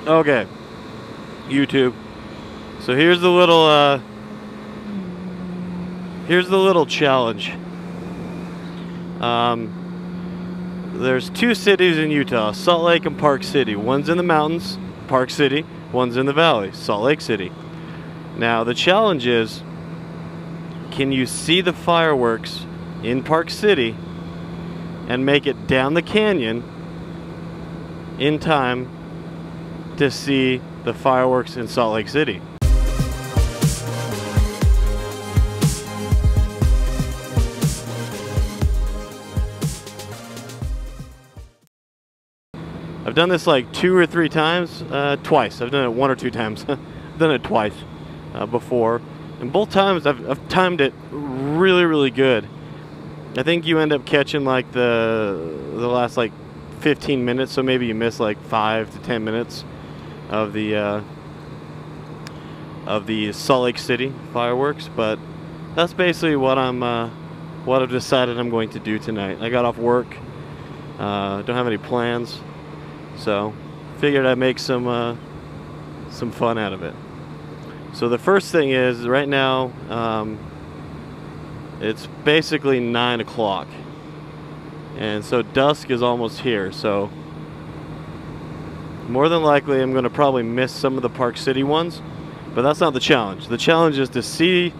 Okay, YouTube. So here's the little challenge. There's two cities in Utah, Salt Lake and Park City. One's in the mountains, Park City. One's in the valley, Salt Lake City. Now the challenge is, can you see the fireworks in Park City and make it down the canyon in time to see the fireworks in Salt Lake City? I've done this like 2 or 3 times, twice. I've done it 1 or 2 times. I've done it twice before, and both times I've timed it really good. I think you end up catching like the last like 15 minutes, so maybe you miss like 5 to 10 minutes of the Salt Lake City fireworks. But that's basically what I've decided I'm going to do tonight. I got off work, don't have any plans, so figured I'd make some fun out of it. So the first thing is, right now it's basically 9 o'clock, and so dusk is almost here. So more than likely I'm going to probably miss some of the Park City ones, but that's not the challenge. The challenge is to see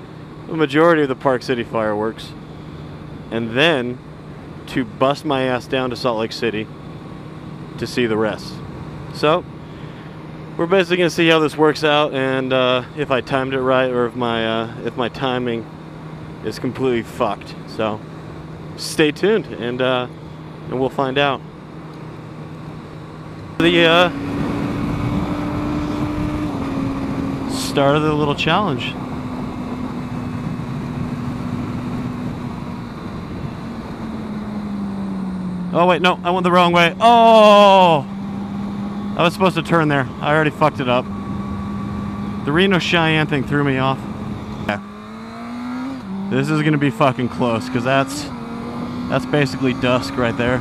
the majority of the Park City fireworks, and then to bust my ass down to Salt Lake City to see the rest. So we're basically going to see how this works out, and if I timed it right, or if my timing is completely fucked. So stay tuned, and we'll find out. The start of the little challenge. Oh wait, no, I went the wrong way. Oh! I was supposed to turn there. I already fucked it up. The Reno Cheyenne thing threw me off. Yeah. This is gonna be fucking close, because that's basically dusk right there.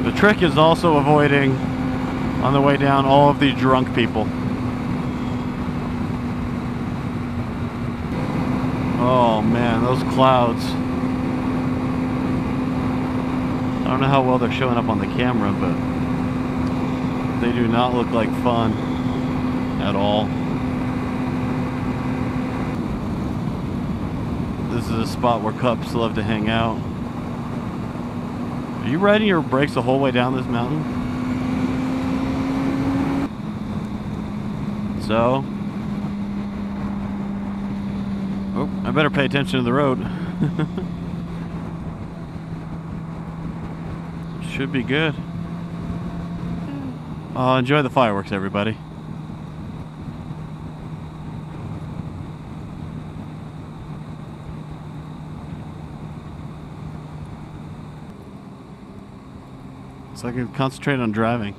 The trick is also avoiding, on the way down, all of the drunk people. Oh man, those clouds. I don't know how well they're showing up on the camera, but they do not look like fun at all. This is a spot where cops love to hang out. Are you riding your brakes the whole way down this mountain? So, oh, I better pay attention to the road. Should be good. Enjoy the fireworks, everybody. So I can concentrate on driving.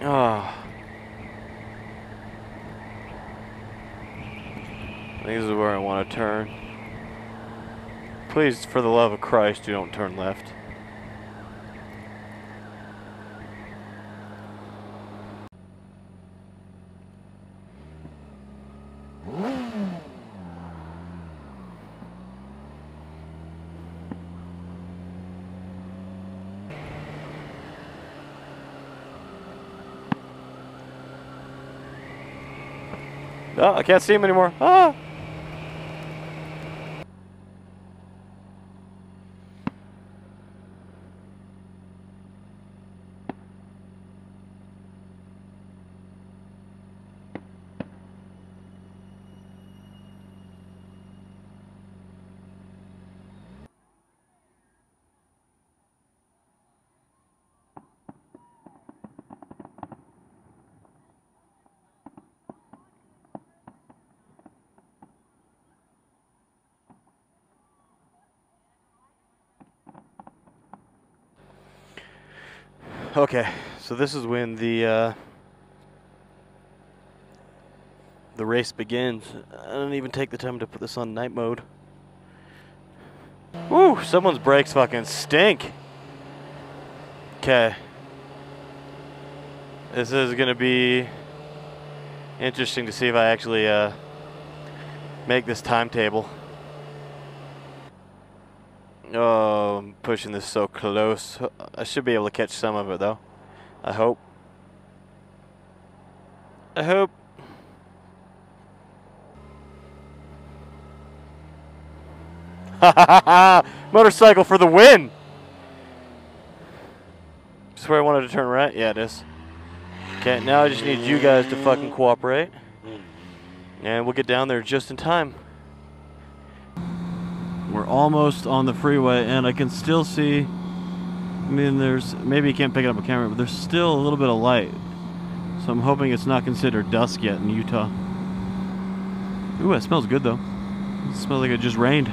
Oh. I think this is where I want to turn. Please, for the love of Christ, you don't turn left. Oh, I can't see him anymore. Ah! Okay, so this is when the race begins. I don't even take the time to put this on night mode. Woo! Someone's brakes fucking stink. Okay. This is gonna be interesting to see if I actually make this timetable. Oh, I'm pushing this so close. I should be able to catch some of it though. I hope. I hope. Ha ha ha! Motorcycle for the win! Is this where I wanted to turn right? Yeah, it is. Okay, now I just need you guys to fucking cooperate. And we'll get down there just in time. We're almost on the freeway, and I can still see, I mean, there's, maybe you can't pick it up with camera, but there's still a little bit of light. So I'm hoping it's not considered dusk yet in Utah. Ooh, it smells good though. It smells like it just rained.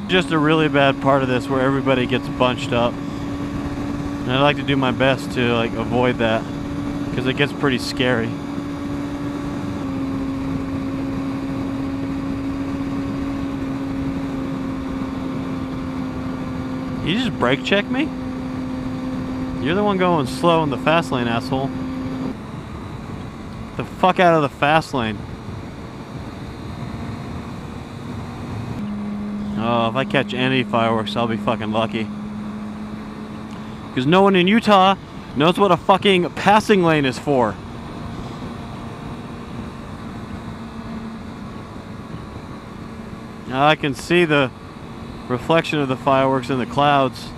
Just a really bad part of this where everybody gets bunched up. And I like to do my best to like avoid that, because it gets pretty scary. You just brake check me? You're the one going slow in the fast lane, asshole. The fuck out of the fast lane. Oh, if I catch any fireworks, I'll be fucking lucky. Because no one in Utah knows what a fucking passing lane is for. Now I can see the reflection of the fireworks in the clouds.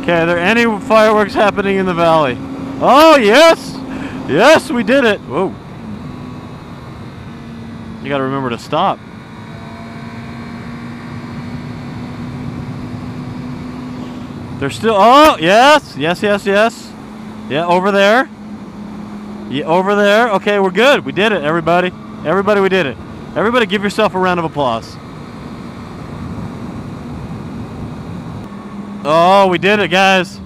Okay, are there any fireworks happening in the valley? Oh, yes! Yes, we did it! Whoa. You gotta remember to stop. There's still, oh, yes! Yes, yes, yes. Yeah, over there. Yeah, over there. Okay, we're good. We did it, everybody. Everybody, we did it. Everybody give yourself a round of applause. Oh, we did it, guys.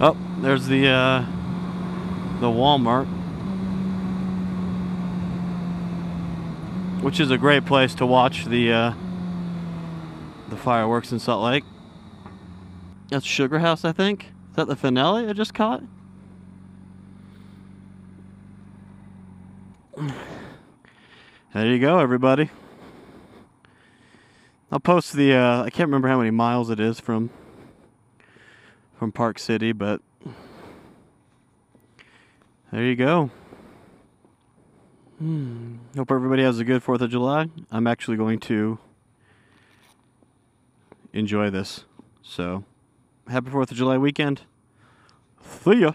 Oh, there's the Walmart, which is a great place to watch the fireworks in Salt Lake. That's Sugar House, I think. Is that the finale I just caught? There you go, everybody. I'll post the, I can't remember how many miles it is from Park City, but there you go. Hope everybody has a good 4th of July. I'm actually going to enjoy this. So, happy 4th of July weekend. See ya.